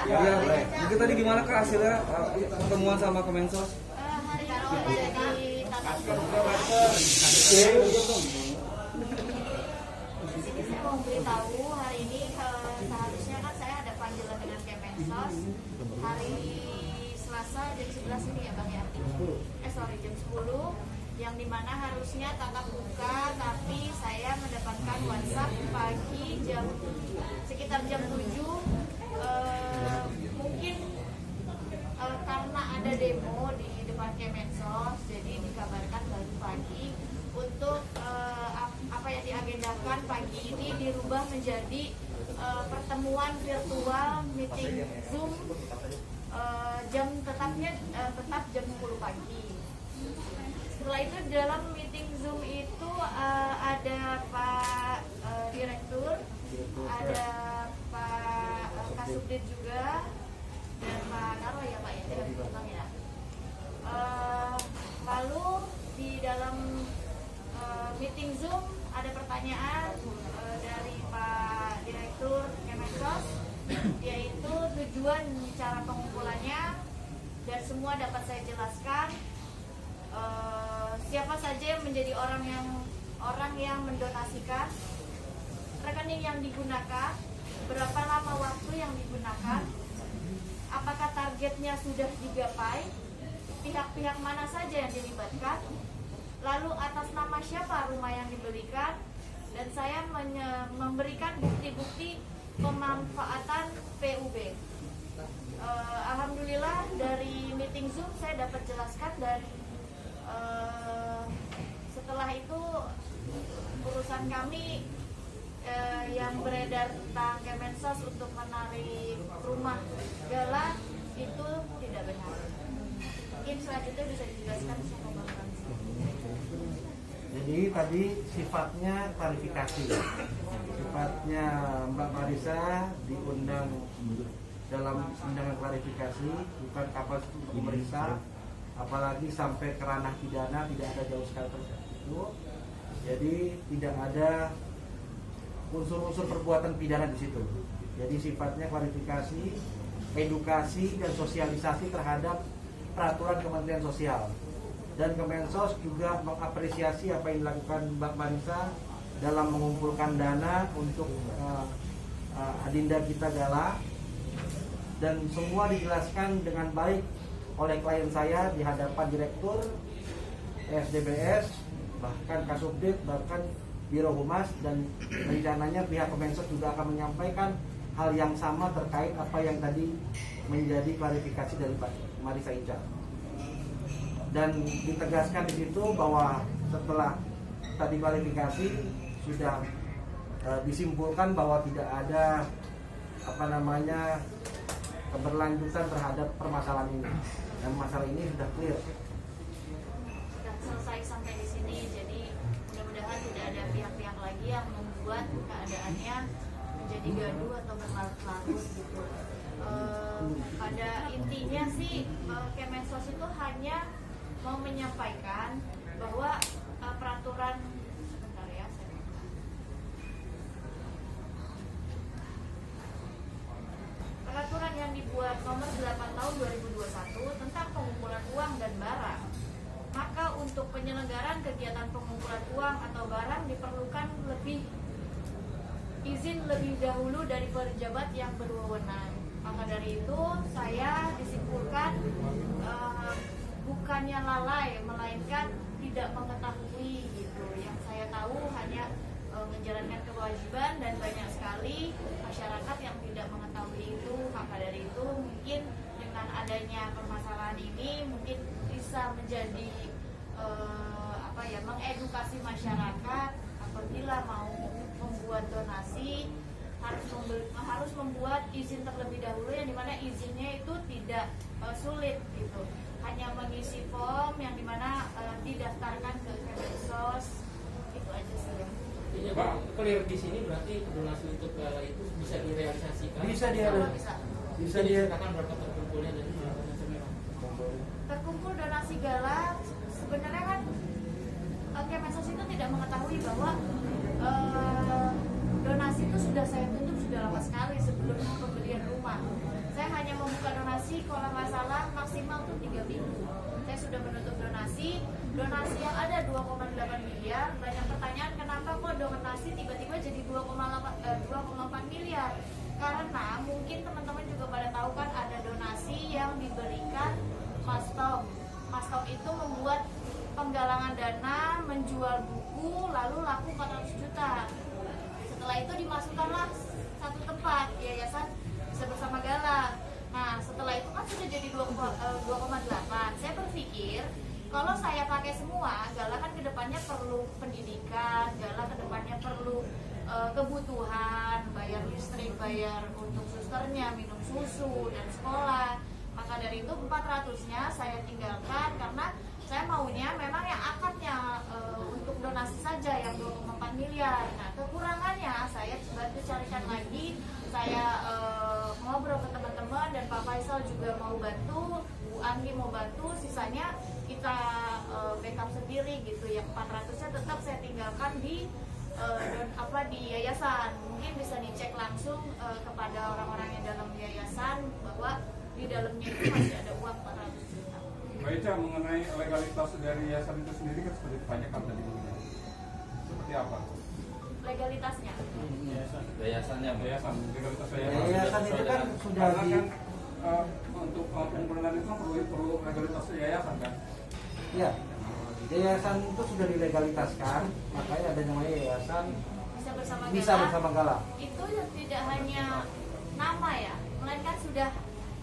ya? Iya, boleh. Mungkin tadi gimana Kak hasilnya pertemuan sama Kemensos? Hari ini jadi di sini saya mau beritahu hari ini seharusnya kan saya ada panggilan dengan Kemensos hari Selasa jam 11 ini ya Bang ya? Jam 10 yang dimana harusnya tatap muka, tapi saya mendapatkan WhatsApp pagi sekitar jam 7 mungkin karena ada demo di depan Kemensos, jadi dikabarkan baru pagi untuk apa yang diagendakan pagi ini dirubah menjadi pertemuan virtual meeting Zoom jam tetap jam 10 pagi. Setelah itu dalam meeting Zoom itu ada Pak Direktur, ada Pak Kasubdit juga, dan Pak Karo ya Pak ya, ya. Lalu di dalam meeting Zoom ada pertanyaan dari Pak Direktur Kemensos, yaitu tujuan cara pengumpulannya, dan semua dapat saya jelaskan. Siapa saja yang menjadi orang yang mendonasikan, rekening yang digunakan, berapa lama waktu yang digunakan, apakah targetnya sudah digapai, pihak-pihak mana saja yang dilibatkan, lalu atas nama siapa rumah yang dibelikan, dan saya memberikan bukti-bukti pemanfaatan PUB. Alhamdulillah dari meeting Zoom saya dapat jelaskan, dan setelah itu urusan kami yang beredar tentang Kemensos untuk menarik rumah Gala itu tidak benar. Mungkin selanjutnya bisa dijelaskan sama Bang Ramzi. Jadi tadi sifatnya klarifikasi, sifatnya Mbak Marisa diundang dalam undangan klarifikasi, bukan kapasitas untuk memeriksa, apalagi sampai ke ranah pidana, tidak ada jauh sekali itu. Jadi tidak ada unsur-unsur perbuatan pidana di situ. Jadi sifatnya klarifikasi, edukasi dan sosialisasi terhadap peraturan Kementerian Sosial. Dan Kemensos juga mengapresiasi apa yang dilakukan Mbak Marisa dalam mengumpulkan dana untuk adinda kita Gala, dan semua dijelaskan dengan baik oleh klien saya di hadapan Direktur SDBS, bahkan Kasubdit, bahkan Biro Humas, dan rencananya pihak Kemensos juga akan menyampaikan hal yang sama terkait apa yang tadi menjadi klarifikasi dari Pak Marisa Ica. Dan ditegaskan di situ bahwa setelah tadi klarifikasi sudah disimpulkan bahwa tidak ada keberlanjutan terhadap permasalahan ini, dan masalah ini sudah clear. Sudah selesai sampai di sini, jadi mudah-mudahan tidak ada pihak-pihak lagi yang membuat keadaannya menjadi gaduh atau berlarut-larut gitu. Pada intinya sih Kemensos itu hanya mau menyampaikan bahwa peraturan yang dibuat nomor 8 tahun 2021 tentang pengumpulan uang dan barang, maka untuk penyelenggaraan kegiatan pengumpulan uang atau barang diperlukan izin lebih dahulu dari pejabat yang berwenang. Maka dari itu saya disimpulkan bukannya lalai, melainkan tidak mengetahui gitu. Yang saya tahu hanya menjalankan kewajiban, dan banyak sekali masyarakat yang tidak mengetahui itu. Maka dari itu mungkin dengan adanya permasalahan ini mungkin bisa menjadi mengedukasi masyarakat apabila mau membuat donasi harus membuat izin terlebih dahulu, yang dimana izinnya itu tidak sulit gitu, hanya mengisi form yang dimana didaftarkan ke Kemensos. Itu aja sih. Iya Pak, clear di sini berarti donasi untuk Gala itu bisa direalisasikan. Bisa dikatakan berapa terkumpulnya dan terkumpul donasi Gala. Sebenarnya kan Kemensos itu tidak mengetahui bahwa donasi itu sudah saya tutup sudah lama sekali sebelum pembelian rumah. Saya kalau nggak salah maksimal untuk 3 minggu. Saya sudah menutup donasi yang ada 2,8 miliar. Banyak pertanyaan kenapa kok donasi tiba-tiba jadi 2,4 miliar. Karena mungkin teman-teman juga pada tahu kan ada donasi yang diberikan Mas Tom. Mas Tom itu membuat penggalangan dana, menjual buku, lalu laku 400 juta. Setelah itu dimasukkanlah satu tempat, Yayasan Bisa Bersama Gala. Nah, setelah itu kan sudah jadi 2,8. Saya berpikir kalau saya pakai semua, Gala kan kedepannya perlu pendidikan, Gala kedepannya perlu kebutuhan, bayar listrik, bayar untuk susternya, minum susu, dan sekolah. Maka dari itu 400-nya saya tinggalkan karena saya maunya memang yang akadnya untuk donasi saja yang 2,4 miliar. Nah, kekurangannya saya bantu carikan lagi. Saya ngobrol ke teman-teman dan Pak Faisal juga mau bantu, Bu Anggi mau bantu, sisanya kita backup sendiri gitu. Yang 400-nya tetap saya tinggalkan di di yayasan. Mungkin bisa dicek langsung kepada orang-orang yang dalam yayasan bahwa di dalamnya itu masih ada uang 400 juta. Mbak Ica, mengenai legalitas dari yayasan itu sendiri kan seperti ditanyakan tadi. Seperti apa? Legalitasnya. Yayasannya, Mbak. Legalitas Yayasan itu kan sudah karena di kan untuk pengumpulan itu kan perlu legalitas yayasan kan? ya, yayasan itu sudah dilegalitaskan, makanya ada namanya Yayasan Bisa Bersama Gala. Itu tidak hanya nama ya, melainkan sudah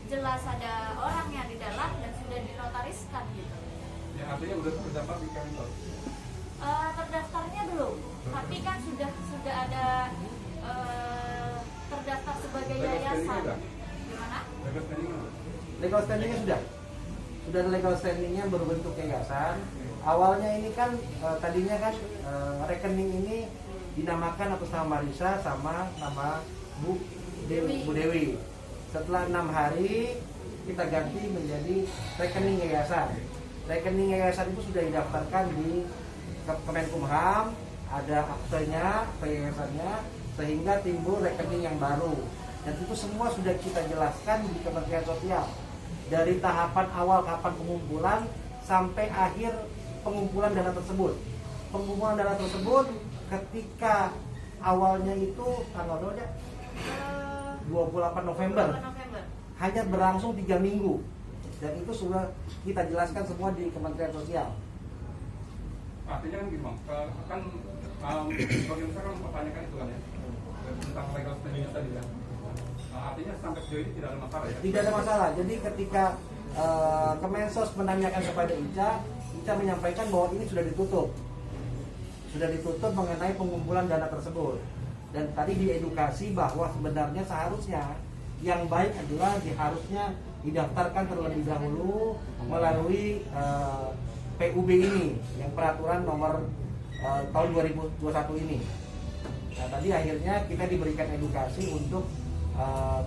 jelas ada orangnya di dalam dan sudah dinotariskan gitu. Ya, artinya udah terdaftar di kantor. Terdaftarnya belum, tapi kan sudah ada terdaftar sebagai Legal yayasan. standing ada? Gimana? Legal standing ada? Legal standingnya sudah ada legal standingnya berbentuk yayasan. Awalnya ini kan tadinya kan rekening ini dinamakan atas nama Marisa sama nama Bu Dewi. Setelah 6 hari kita ganti menjadi rekening yayasan. Rekening yayasan itu sudah didaftarkan di Kemenkumham, ada aktenya, yayasannya, sehingga timbul rekening yang baru. Dan itu semua sudah kita jelaskan di Kementerian Sosial. Dari tahapan awal kapan pengumpulan sampai akhir pengumpulan dana tersebut. Pengumpulan dana tersebut ketika awalnya itu tanggal berapa? 28 November. Hanya berlangsung 3 minggu. Dan itu sudah kita jelaskan semua di Kementerian Sosial. Artinya kan gitu Bang, kan sebagian besar kan mempertanyakan itu kan ya, tentang legal standing tadi ya. Artinya sampai sejauh ini tidak ada masalah ya? Tidak ada masalah. Jadi ketika Kemensos menanyakan kepada Ica menyampaikan bahwa ini sudah ditutup. Sudah ditutup mengenai pengumpulan dana tersebut. Dan tadi diedukasi bahwa sebenarnya seharusnya yang baik adalah harusnya didaftarkan terlebih dahulu melalui PUB ini, yang peraturan nomor tahun 2021 ini. Nah, tadi akhirnya kita diberikan edukasi untuk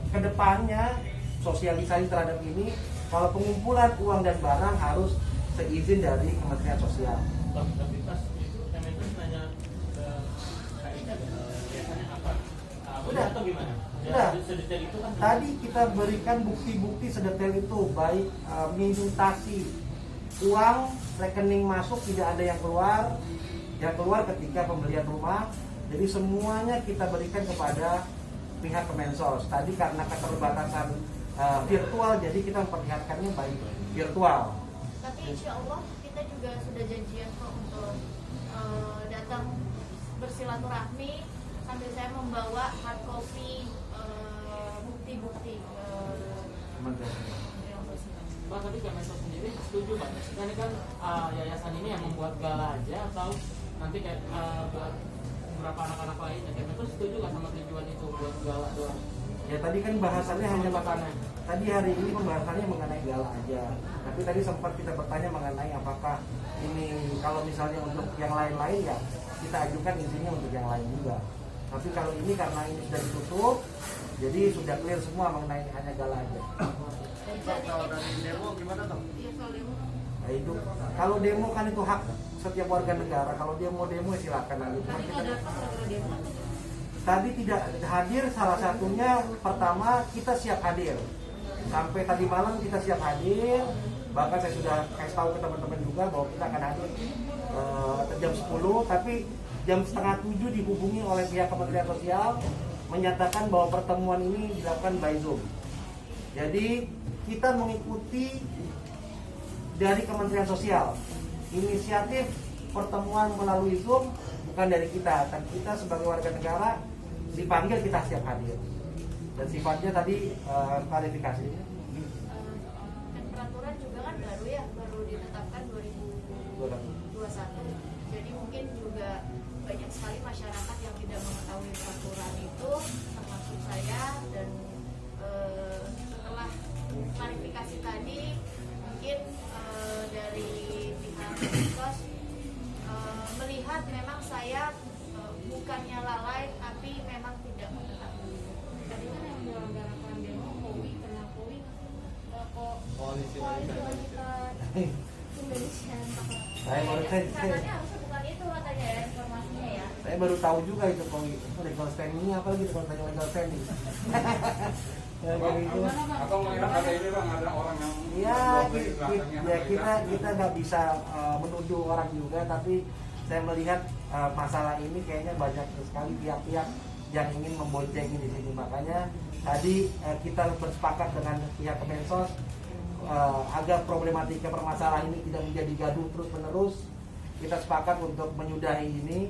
kedepannya sosialisasi terhadap ini. Kalau pengumpulan uang dan barang harus seizin dari Kementerian Sosial. Tapi pas itu Kementerian nanya ke KIK biasanya apa? Udah. Atau gimana? Udah. Sedetail itu kan. Tadi kita berikan bukti-bukti sedetail itu, baik minutasi uang, rekening masuk tidak ada yang keluar ketika pembelian rumah. Jadi semuanya kita berikan kepada pihak Kemensos. Tadi karena keterbatasan virtual, jadi kita memperlihatkannya baik virtual. Tapi insya Allah kita juga sudah janjian kok untuk datang bersilaturahmi sambil saya membawa hard copy bukti-bukti Pak, tadi Kemensos sendiri setuju Pak? Ini kan yayasan ini yang membuat Gala aja atau nanti kayak buat beberapa anak-anak lain? Kemensos setuju nggak sama tujuan itu buat Gala doang? Ya tadi kan bahasannya hanya makanan. Tadi hari ini pembahasannya mengenai Gala aja. Tapi tadi sempat kita bertanya mengenai apakah ini kalau misalnya untuk yang lain-lain ya kita ajukan izinnya untuk yang lain juga. Tapi kalau ini karena ini sudah ditutup, jadi sudah clear semua mengenai hanya Gala aja. Kalau dari demo gimana dong? Nah, itu kalau demo kan itu hak setiap warga negara. Kalau dia mau demo ya silakan aja. Cuma kita tadi tidak hadir, salah satunya pertama kita siap hadir. Sampai tadi malam kita siap hadir, bahkan saya sudah kasih tahu ke teman-teman juga bahwa kita akan hadir jam 10, tapi jam setengah 7 dihubungi oleh pihak Kementerian Sosial menyatakan bahwa pertemuan ini dilakukan by Zoom. Jadi kita mengikuti dari Kementerian Sosial. Inisiatif pertemuan melalui Zoom bukan dari kita, dan kita sebagai warga negara dipanggil kita siap hadir. Dan sifatnya tadi klarifikasi. Dan peraturan juga kan baru ya, baru ditetapkan 2021. Jadi mungkin juga banyak sekali masyarakat yang tidak mengetahui peraturan itu, termasuk saya. Dan setelah klarifikasi tadi, mungkin dari pihak Kemensos melihat memang saya bukannya lalai, tapi memang tidak mengetahui. Tadi kan yang menyelenggarakan demo Kowi, kena Kowi, kok Koalisi wanita Indonesia. Saya baru Katanya harusnya bukan itu katanya ya informasinya ya. saya baru tahu juga itu kalau legal standing ini apa gitu kalau tanya legal standing. Ya, kayak gitu. Atau melihat ada ini bang, ada orang yang Ya, dari belakangnya kita nggak bisa menuduh orang juga, tapi saya melihat masalah ini kayaknya banyak sekali pihak-pihak yang ingin memboncengi di sini. Makanya tadi kita bersepakat dengan pihak Kemensos agar problematika permasalahan ini tidak menjadi gaduh terus-menerus. Kita sepakat untuk menyudahi ini.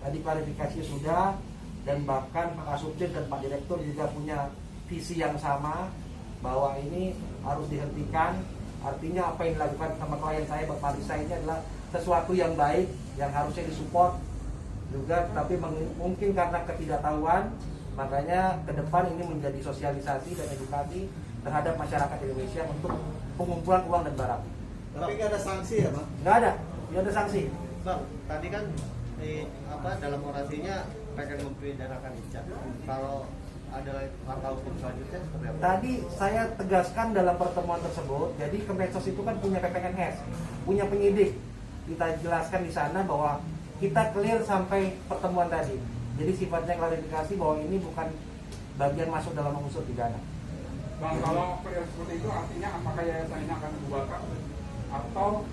Tadi klarifikasi sudah, dan bahkan Pak Kasubdit dan Pak Direktur juga punya visi yang sama bahwa ini harus dihentikan. Artinya apa yang dilakukan sama klien saya, Bapak Marisa, ini adalah sesuatu yang baik yang harusnya disupport juga, tapi mungkin karena ketidaktahuan, makanya ke depan ini menjadi sosialisasi dan edukasi terhadap masyarakat Indonesia untuk pengumpulan uang dan barang. Tapi nggak ada sanksi ya, Bang? Nggak ada sanksi. Bang, tadi kan dalam orasinya pengen mempidanakan Ica. Kalau ada langkah hukum selanjutnya seperti apa? Tadi saya tegaskan dalam pertemuan tersebut, jadi Kemensos itu kan punya PPNS, punya penyidik. Kita jelaskan di sana bahwa kita clear sampai pertemuan tadi. Jadi sifatnya klarifikasi bahwa ini bukan bagian masuk dalam unsur pidana. Bang, kalau clear seperti itu artinya apakah yayasan ini akan dibubarkan atau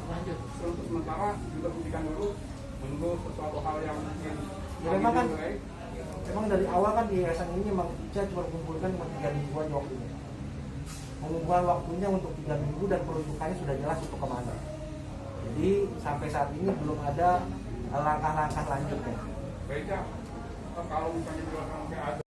lanjut untuk sementara juga buktikan dulu menunggu sesuatu hal yang mungkin Ya, memang kan dimulai? memang dari awal kan di yayasan ini memang Ica cuma kumpulkan cuma 3 mingguan waktunya. Pengumpulan waktunya untuk 3 minggu dan peruntukannya sudah jelas untuk kemana. Jadi sampai saat ini belum ada langkah-langkah lanjutnya. Baik ya, kalau misalnya di belakang ada